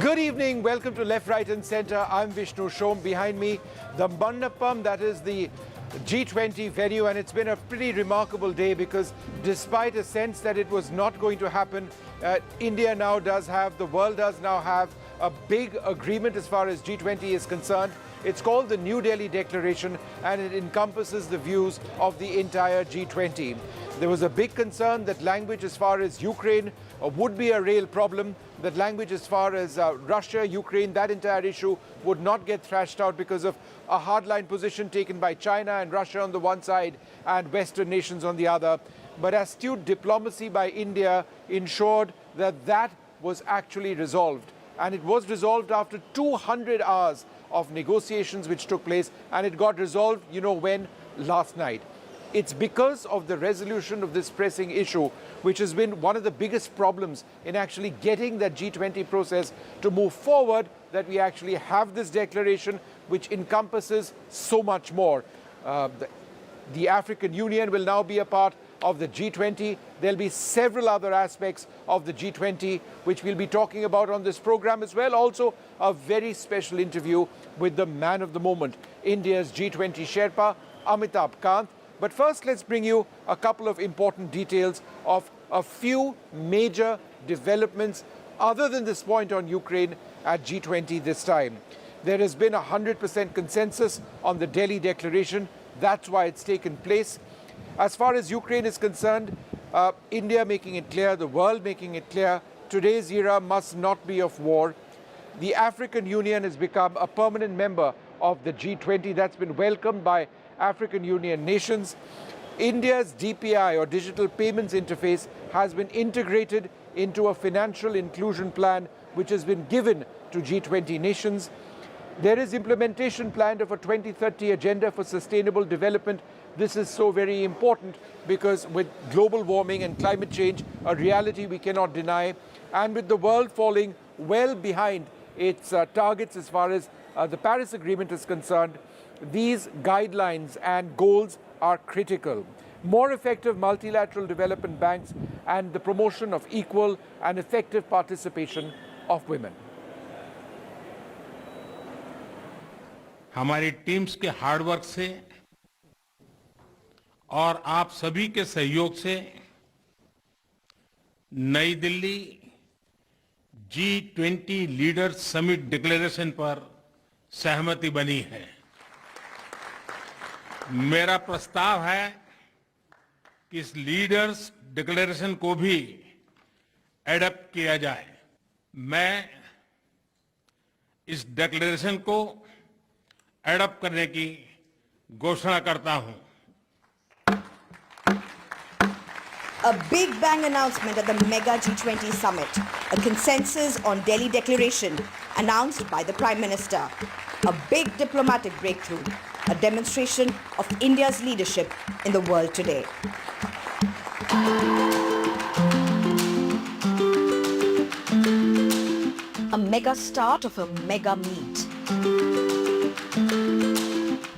Good evening, welcome to Left, Right and Centre. I'm Vishnu. Shown behind me, the Mandapam, that is the G20 venue, and it's been a pretty remarkable day because despite a sense that it was not going to happen, India now does have, the world does now have a big agreement as far as G20 is concerned. It's called the New Delhi Declaration and it encompasses the views of the entire G20. There was a big concern that language as far as Ukraine would be a real problem, that language as far as Russia, Ukraine, that entire issue would not get thrashed out because of a hardline position taken by China and Russia on the one side and Western nations on the other. But astute diplomacy by India ensured that that was actually resolved. And it was resolved after 200 hours of negotiations which took place, and it got resolved, you know when? Last night. It's because of the resolution of this pressing issue, which has been one of the biggest problems in actually getting that G20 process to move forward, that we actually have this declaration which encompasses so much more. The African Union will now be a part of the G20. There'll be several other aspects of the G20 which we'll be talking about on this program as well. Also, a very special interview with the man of the moment, India's G20 Sherpa, Amitabh Kant. But first, let's bring you a couple of important details of a few major developments other than this point on Ukraine at G20 this time. There has been 100% consensus on the Delhi Declaration. That's why it's taken place. As far as Ukraine is concerned, India making it clear, the world making it clear, today's era must not be of war. The African Union has become a permanent member of the G20. That's been welcomed by African Union nations. India's DPI, or Digital Payments Interface, has been integrated into a financial inclusion plan which has been given to G20 nations. There is implementation planned of a 2030 agenda for sustainable development. This is so very important because with global warming and climate change, a reality we cannot deny, and with the world falling well behind its targets as far as the Paris Agreement is concerned, these guidelines and goals are critical. More effective multilateral development banks and the promotion of equal and effective participation of women. हमारी teams के hard work से और आप सभी के सहयोग से नई Delhi G20 leaders summit declaration पर सहमति बनी है। मेरा प्रस्ताव है कि इस लीडर्स डिक्लेरेशन को भी एडॉप्ट किया जाए। मैं इस डिक्लेरेशन को एडॉप्ट करने की घोषणा करता हूं। A big bang announcement at the mega G20 summit. A consensus on Delhi Declaration announced by the Prime Minister. A big diplomatic breakthrough. A demonstration of India's leadership in the world today. A mega start of a mega meet.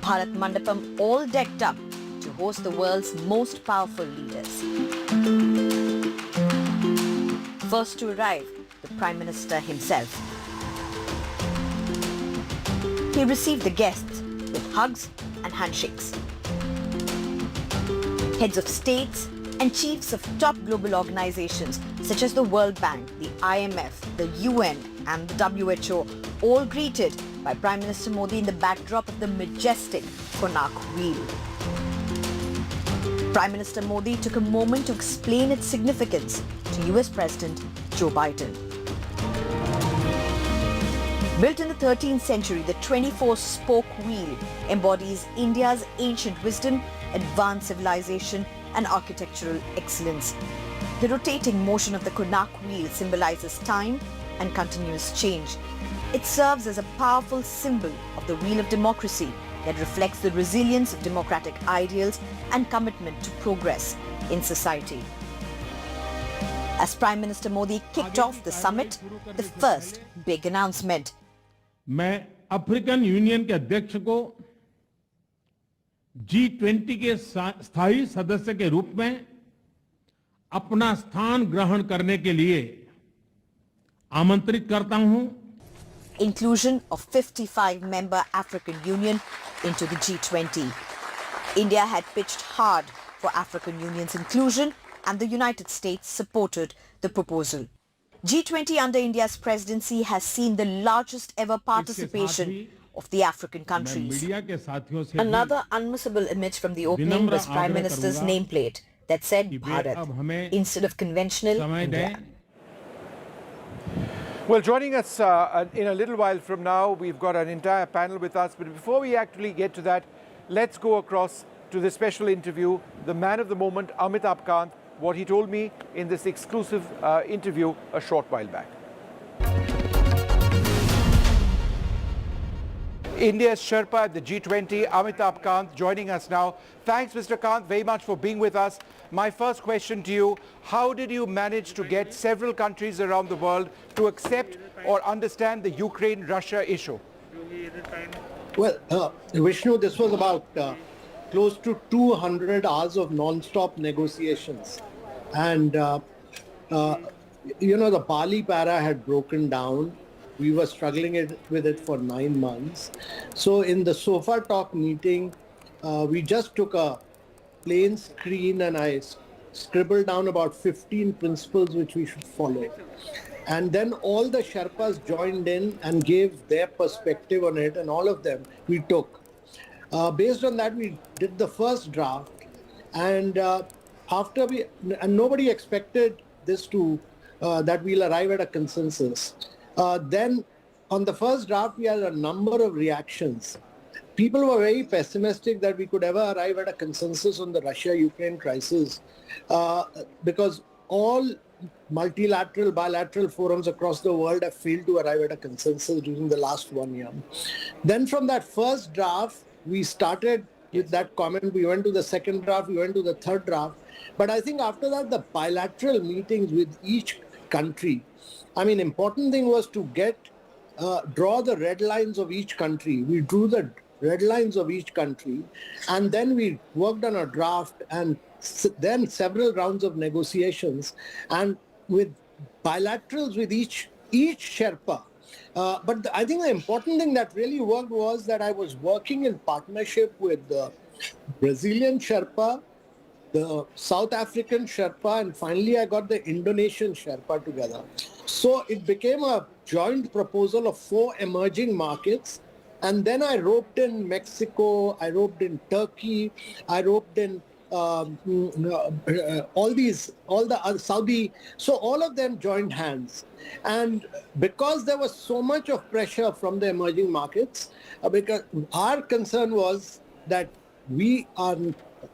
Bharat Mandapam all decked up to host the world's most powerful leaders. First to arrive, the Prime Minister himself. He received the guests with hugs and handshakes. Heads of states and chiefs of top global organizations such as the World Bank, the IMF, the UN and the WHO all greeted by Prime Minister Modi in the backdrop of the majestic Konark Wheel. Prime Minister Modi took a moment to explain its significance to US President Joe Biden. Built in the 13th century, the 24-spoke wheel embodies India's ancient wisdom, advanced civilization and architectural excellence. The rotating motion of the Konark Wheel symbolizes time and continuous change. It serves as a powerful symbol of the wheel of democracy that reflects the resilience of democratic ideals and commitment to progress in society. As Prime Minister Modi kicked off the summit, the first big announcement. मैं African union के अध्यक्ष को G20 के स्थायी सदस्य के रूप में अपना स्थान ग्रहण करने के लिए आमंत्रित करता हूं। inclusion of 55-member African Union into the G20. India had pitched hard for African Union's inclusion and the United States supported the proposal. G20 under India's presidency has seen the largest ever participation of the African countries. Another unmissable image from the opening was Prime Minister's nameplate that said Bharat instead of conventional India. Well, joining us in a little while from now, we've got an entire panel with us. But before we actually get to that, let's go across to the special interview, the man of the moment, Amitabh Kant, what he told me in this exclusive interview a short while back. India's Sherpa at the G20, Amitabh Kant, joining us now. Thanks, Mr. Kant, very much for being with us. My first question to you, how did you manage to get several countries around the world to accept or understand the Ukraine-Russia issue? Well, Vishnu, this was about close to 200 hours of non-stop negotiations. And, the Bali para had broken down. We were struggling with it for 9 months. So in the SOFA talk meeting, we just took a plain screen and I scribbled down about 15 principles which we should follow. And then all the Sherpas joined in and gave their perspective on it, and all of them we took. Based on that, we did the first draft, and nobody expected this that we'll arrive at a consensus. Then on the first draft, we had a number of reactions. People were very pessimistic that we could ever arrive at a consensus on the Russia-Ukraine crisis because all multilateral, bilateral forums across the world have failed to arrive at a consensus during the last 1 year. Then from that first draft, we started with that comment. We went to the second draft, we went to the third draft. But I think after that, the bilateral meetings with each country, important thing was to draw the red lines of each country. We drew the red lines of each country, and then we worked on a draft, and then several rounds of negotiations, and with bilaterals with each Sherpa. But I think the important thing that really worked was that I was working in partnership with the Brazilian Sherpa, the South African Sherpa, and finally I got the Indonesian Sherpa together. So it became a joint proposal of 4 emerging markets. And then I roped in Mexico, I roped in Turkey, I roped in all the other Saudi. So all of them joined hands. And because there was so much of pressure from the emerging markets, because our concern was that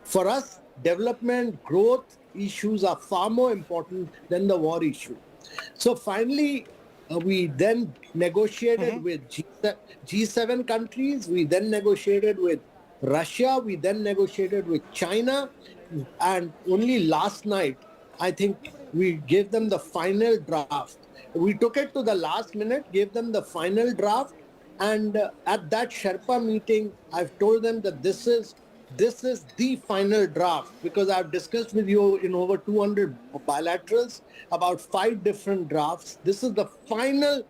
for us, development, growth issues are far more important than the war issue. So finally, we then negotiated with G7 countries. We then negotiated with Russia. We then negotiated with China. And only last night, I think we gave them the final draft. We took it to the last minute, gave them the final draft. And at that Sherpa meeting, I've told them that this is the final draft, because I've discussed with you in over 200 bilaterals about 5 different drafts. This is the final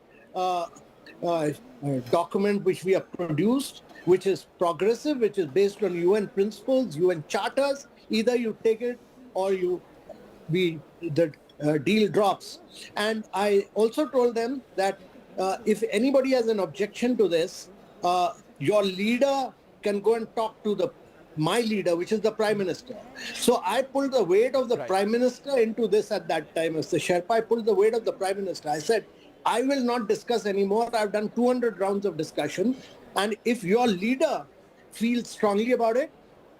document which we have produced, which is progressive, which is based on UN principles, UN charters. Either you take it or the deal drops. And I also told them that if anybody has an objection to this, your leader can go and talk to my leader, which is the Prime Minister. So I pulled the weight of the Prime Minister into this at that time. As the Sherpa, I pulled the weight of the Prime Minister. I said, I will not discuss anymore. I've done 200 rounds of discussion. And if your leader feels strongly about it,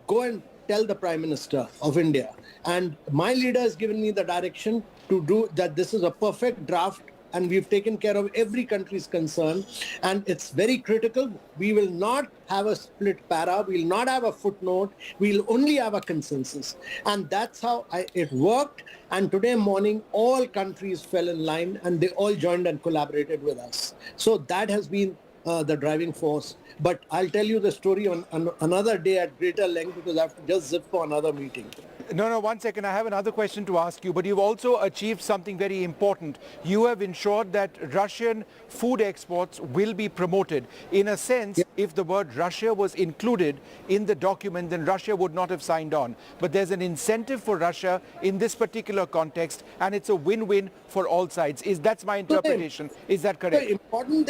go and tell the Prime Minister of India. And my leader has given me the direction to do that. This is a perfect draft, and we've taken care of every country's concern. And it's very critical. We will not have a split para. We will not have a footnote. We'll only have a consensus. And that's how it worked. And today morning, all countries fell in line and they all joined and collaborated with us. So that has been the driving force. But I'll tell you the story on another day at greater length, because I have to just zip for another meeting. No, one second. I have another question to ask you, but you've also achieved something very important. You have ensured that Russian food exports will be promoted. In a sense, if the word Russia was included in the document, then Russia would not have signed on. But there's an incentive for Russia in this particular context, and it's a win-win for all sides. That's my interpretation. Is that correct? The important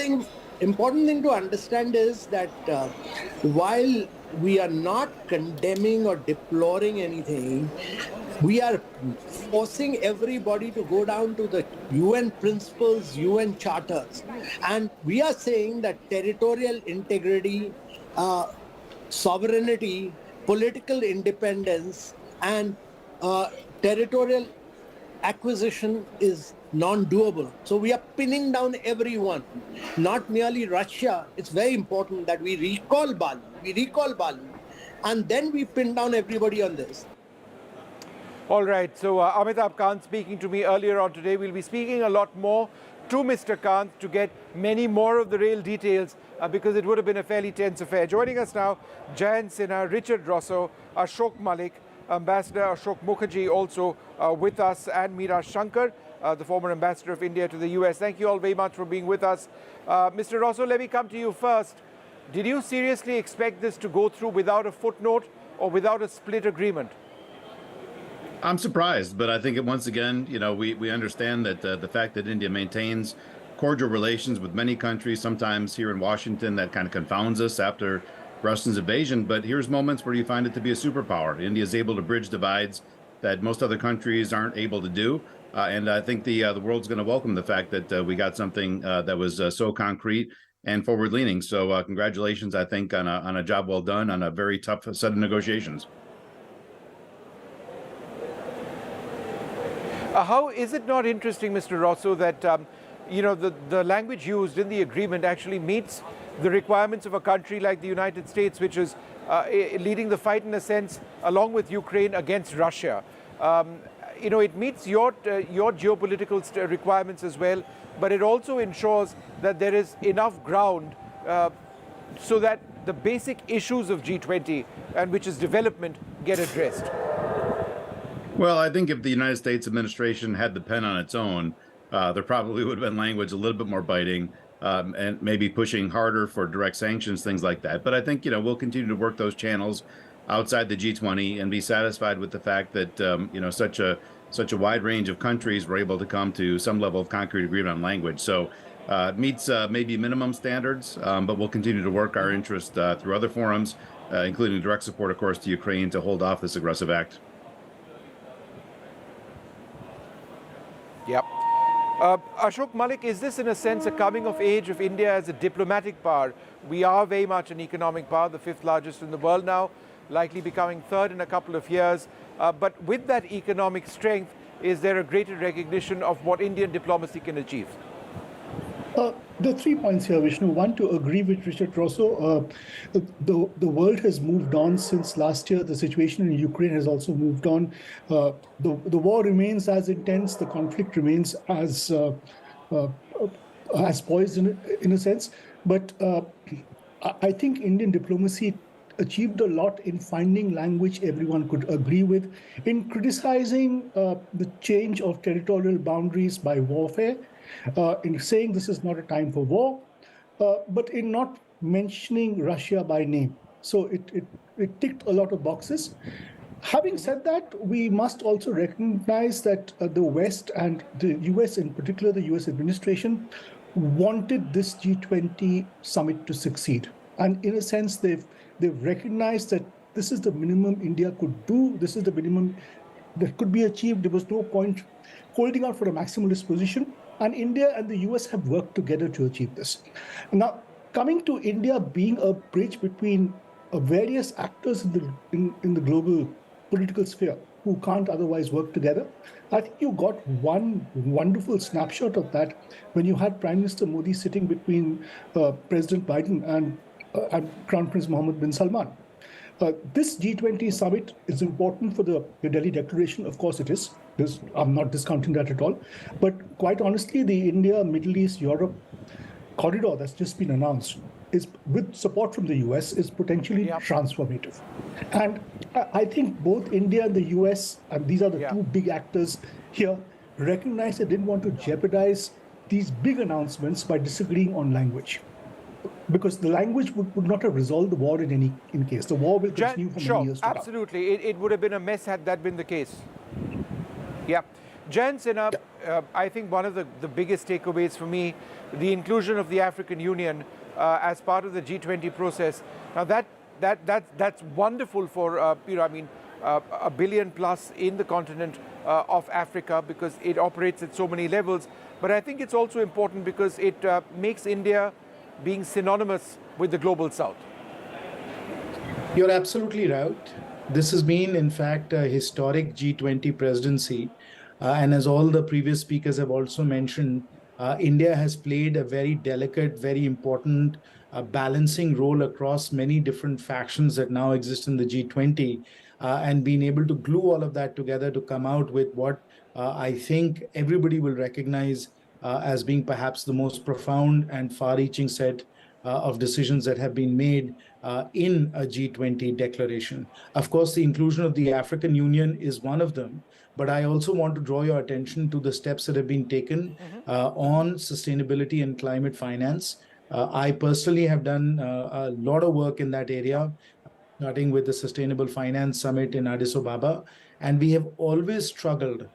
thing to understand is that while we are not condemning or deploring anything, we are forcing everybody to go down to the UN principles, UN charters. And we are saying that territorial integrity, sovereignty, political independence, and territorial acquisition is non-doable. So we are pinning down everyone, not merely Russia. It's very important that we recall Bali. And then we pin down everybody on this. All right, so Amitabh Kant speaking to me earlier on today. We'll be speaking a lot more to Mr. Kant to get many more of the real details because it would have been a fairly tense affair. Joining us now, Jayant Sinha, Richard Rosso, Ashok Malik, Ambassador Ashok Mukherjee also with us, and Meera Shankar, the former ambassador of India to the US. Thank you all very much for being with us. Mr. Rosso, let me come to you first. Did you seriously expect this to go through without a footnote or without a split agreement? I'm surprised, but I think once again, we understand that the fact that India maintains cordial relations with many countries, sometimes here in Washington, that kind of confounds us after Russia's invasion. But here's moments where you find it to be a superpower. India is able to bridge divides that most other countries aren't able to do. And I think the world's going to welcome the fact that we got something that was so concrete and forward-leaning. So congratulations, I think, on a job well done on a very tough set of negotiations. How is it not interesting, Mr. Rosso, that the language used in the agreement actually meets the requirements of a country like the United States, which is leading the fight in a sense, along with Ukraine, against Russia? It meets your geopolitical requirements as well, but it also ensures that there is enough ground so that the basic issues of G20, and which is development, get addressed. Well, I think if the United States administration had the pen on its own, there probably would have been language a little bit more biting and maybe pushing harder for direct sanctions, things like that. But I think, we'll continue to work those channels outside the G20 and be satisfied with the fact that, such a wide range of countries were able to come to some level of concrete agreement on language. So it meets maybe minimum standards, but we'll continue to work our interest through other forums, including direct support, of course, to Ukraine to hold off this aggressive act. Yep. Ashok Malik, is this in a sense a coming of age of India as a diplomatic power? We are very much an economic power, the fifth largest in the world now, likely becoming third in a couple of years. But with that economic strength, is there a greater recognition of what Indian diplomacy can achieve? There are 3 points here, Vishnu. One, to agree with Richard Rosso, the world has moved on since last year. The situation in Ukraine has also moved on. The war remains as intense. The conflict remains as poised in a sense. But I think Indian diplomacy achieved a lot in finding language everyone could agree with, in criticizing the change of territorial boundaries by warfare, in saying this is not a time for war, but in not mentioning Russia by name. So it ticked a lot of boxes. Having said that, we must also recognize that the West and the US, in particular the US administration, wanted this G20 summit to succeed. And in a sense, they've recognized that this is the minimum India could do. This is the minimum that could be achieved. There was no point holding out for a maximalist position. And India and the US have worked together to achieve this. Now, coming to India being a bridge between various actors in the global political sphere who can't otherwise work together, I think you got one wonderful snapshot of that when you had Prime Minister Modi sitting between President Biden and Crown Prince Mohammed bin Salman. This G20 summit is important for the Delhi Declaration. Of course it is. I'm not discounting that at all. But quite honestly, the India, Middle East, Europe corridor that's just been announced is with support from the US is potentially transformative. And I think both India and the US, and these are the two big actors here, recognize they didn't want to jeopardize these big announcements by disagreeing on language. Because the language would not have resolved the war in case. The war will continue for many years to come. Absolutely. It would have been a mess had that been the case. Yeah. Gents, I think one of the biggest takeaways for me, the inclusion of the African Union as part of the G20 process. Now that's wonderful for a billion plus in the continent of Africa, because it operates at so many levels. But I think it's also important because it makes India being synonymous with the global south. You're absolutely right. This has been, in fact, a historic G20 presidency. And as all the previous speakers have also mentioned, India has played a very delicate, very important balancing role across many different factions that now exist in the G20, and being able to glue all of that together to come out with what I think everybody will recognize as being perhaps the most profound and far-reaching set of decisions that have been made in a G20 declaration. Of course, the inclusion of the African Union is one of them, but I also want to draw your attention to the steps that have been taken on sustainability and climate finance. I personally have done a lot of work in that area, starting with the Sustainable Finance Summit in Addis Ababa, and we have always struggled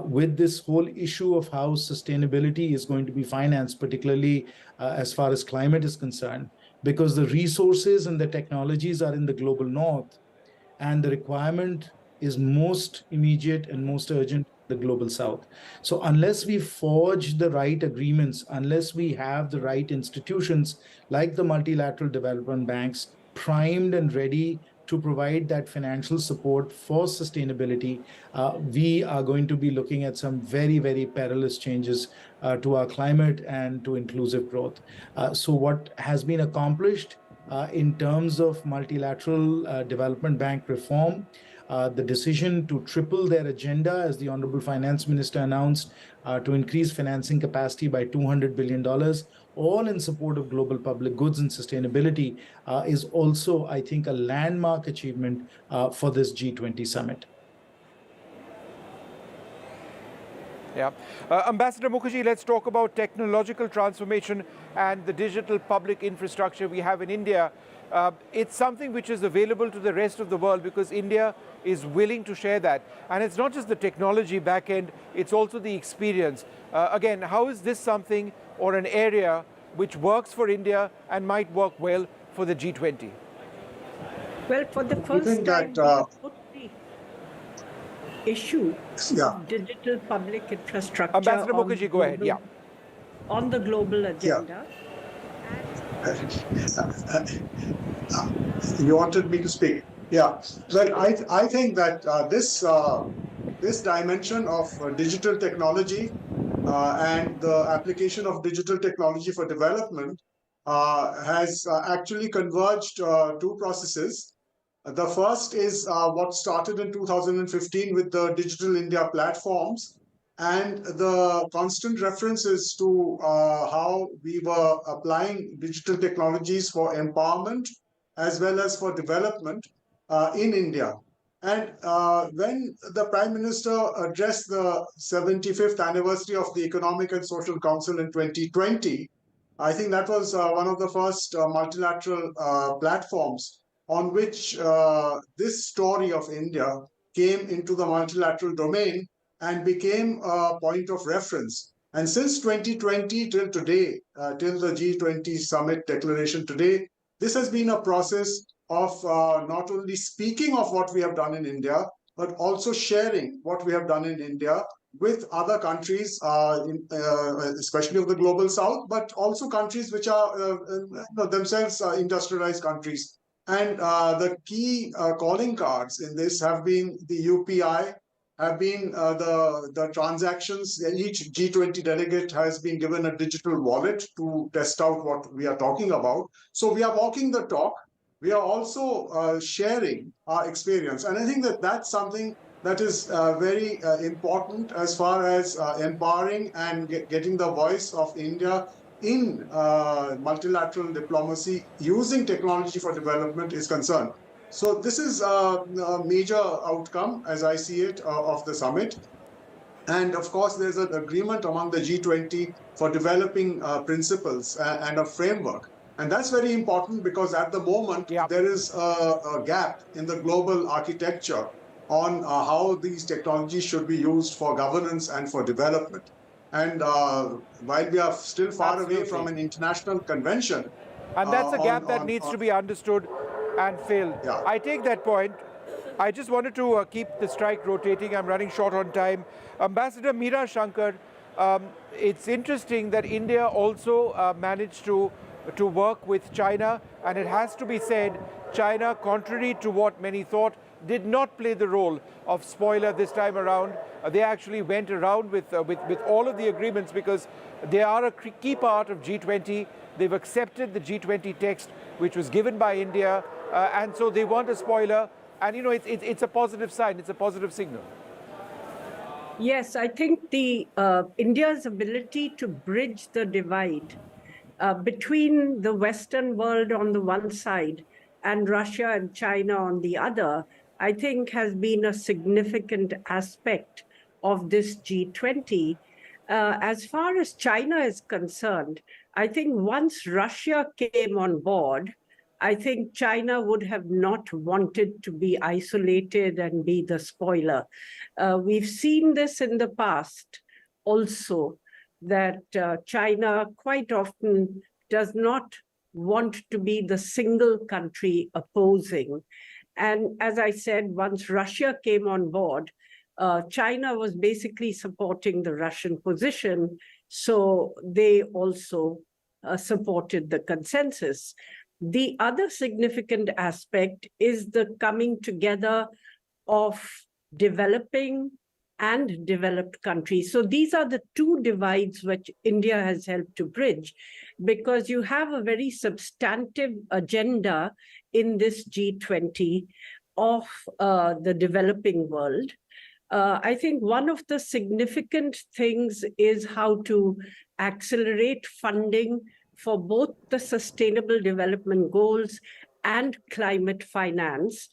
with this whole issue of how sustainability is going to be financed, particularly as far as climate is concerned, because the resources and the technologies are in the global north, and the requirement is most immediate and most urgent in the global south. So unless we forge the right agreements, unless we have the right institutions like the multilateral development banks primed and ready to provide that financial support for sustainability, we are going to be looking at some very, very perilous changes to our climate and to inclusive growth. So what has been accomplished in terms of multilateral development bank reform, the decision to triple their agenda, as the Honorable Finance Minister announced, to increase financing capacity by $200 billion, all in support of global public goods and sustainability, is also, I think, a landmark achievement for this G20 summit. Yeah. Ambassador Mukherjee, let's talk about technological transformation and the digital public infrastructure we have in India. It's something which is available to the rest of the world because India is willing to share that. And it's not just the technology back end, it's also the experience. Again, how is this something or an area which works for India and might work well for the G20? Well, for the first time, put the issue of digital public infrastructure. Ambassador Mukherjee, go ahead. Yeah. On the global agenda. You wanted me to speak? Yeah. Well, I think that this dimension of digital technology and the application of digital technology for development has actually converged two processes. The first is what started in 2015 with the Digital India platforms and the constant references to how we were applying digital technologies for empowerment as well as for development in India. And when the Prime Minister addressed the 75th anniversary of the Economic and Social Council in 2020, I think that was one of the first multilateral platforms on which this story of India came into the multilateral domain and became a point of reference. And since 2020 till today, till the G20 summit declaration today, this has been a process of not only speaking of what we have done in India, but also sharing what we have done in India with other countries, especially of the global south, but also countries which are themselves industrialized countries. And the key calling cards in this have been the UPI, have been the transactions. Each G20 delegate has been given a digital wallet to test out what we are talking about. So we are walking the talk. We are also sharing our experience. And I think that that's something that is very important as far as empowering and getting the voice of India in multilateral diplomacy using technology for development is concerned. So this is a major outcome, as I see it, of the summit. And of course, there's an agreement among the G20 for developing principles and a framework. And that's very important because at the moment, there is a gap in the global architecture on how these technologies should be used for governance and for development. And while we are still far away from an international convention. And that's a gap that needs to be understood and filled. I take that point. I just wanted to keep the strike rotating. I'm running short on time. Ambassador Meera Shankar, it's interesting that India also managed to work with China, and it has to be said, China, contrary to what many thought, did not play the role of spoiler this time around. They actually went around with all of the agreements because they are a key part of G20. They've accepted the G20 text, which was given by India, and so they want a spoiler. And, you know, it's a positive sign. It's a positive signal. Yes, I think the India's ability to bridge the divide between the Western world on the one side and Russia and China on the other, I think has been a significant aspect of this G20. As far as China is concerned, I think once Russia came on board, I think China would have not wanted to be isolated and be the spoiler. We've seen this in the past also, that China quite often does not want to be the single country opposing. And as I said, once Russia came on board, China was basically supporting the Russian position, so they also supported the consensus. The other significant aspect is the coming together of developing and developed countries. So these are the two divides which India has helped to bridge, because you have a very substantive agenda in this G20 of the developing world. I think one of the significant things is how to accelerate funding for both the Sustainable Development Goals and climate finance.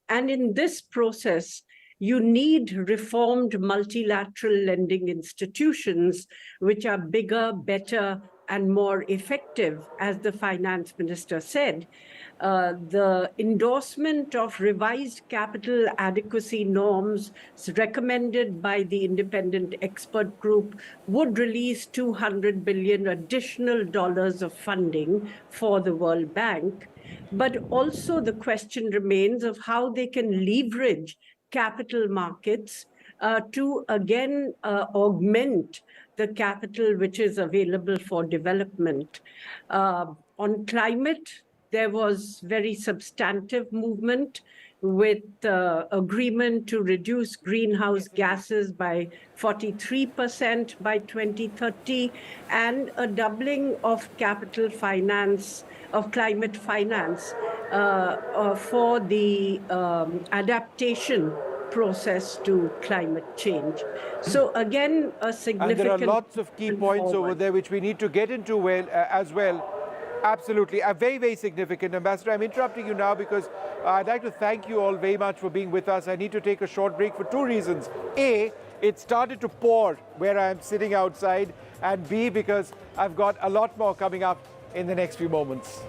And in this process, you need reformed multilateral lending institutions, which are bigger, better, and more effective, as the finance minister said. The endorsement of revised capital adequacy norms recommended by the independent expert group would release $200 billion additional dollars of funding for the World Bank. But also the question remains of how they can leverage capital markets to again augment the capital which is available for development. On climate, there was very substantive movement with agreement to reduce greenhouse gases by 43% by 2030 and a doubling of capital finance, of climate finance for the adaptation process to climate change. So again, a significant... And there are lots of key points over there which we need to get into as well. Absolutely. Very, very significant. Ambassador, I'm interrupting you now because I'd like to thank you all very much for being with us. I need to take a short break for two reasons. A, it started to pour where I'm sitting outside, and B, because I've got a lot more coming up in the next few moments.